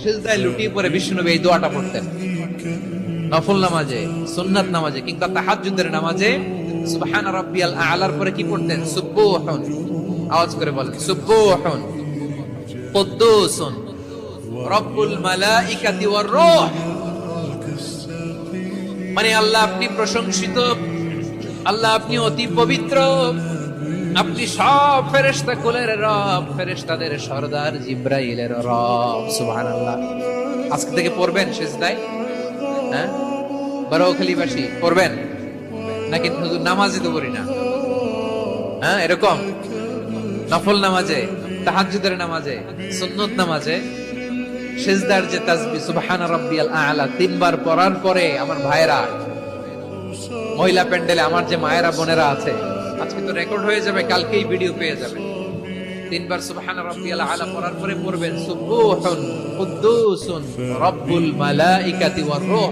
সিজদায় লুটিয়ে পড়ে বিষ্ণুনবী এই দোয়াটা পড়তেন নফল নামাজে, সুন্নাত নামাজে কিংবা তাহাজ্জুদের নামাজে। সুবহান রাব্বিয়াল আ'লার পরে কি পড়তেন? সুবহান, আওয়াজ করে বলেন সুবহান কুদ্দুসুন রব্বুল মালাইকাতি ওয়ার রূহ। মানে আল্লাহ আপনি প্রশংসিত, আল্লাহ আপনি অতি পবিত্র, আপনি সব ফেরেশতা কুলের রব, ফেরেশতাদের সরদার জিবরাইলের রব। সুবহানাল্লাহ। আজকে থেকে পড়বেন সিজদায়? হ্যাঁ, বারোখালীবাসী পড়বেন নাকি শুধু নামাজে তো পড়ি না? হ্যাঁ, এরকম নফল নামাজে, তাহাজ্জুদের নামাজে, সুন্নত নামাজে সিজদার যে তাসবিহ সুবহান রাব্বিয়াল আ'লা তিনবার পড়ার পরে আমার ভাইরা, মহিলা প্যান্ডেলে আমার যে মায়েরা বোনেরা আছে, আজকে তো রেকর্ড হয়ে যাবে, কালকেই ভিডিও পেয়ে যাবে। তিনবার সুবহান রাব্বিয়াল আ'লা পড়ার পরে পড়বেন সুবহান কুদ্দুসুন রব্বুল মালাইকাতি ওয়ার রূহ।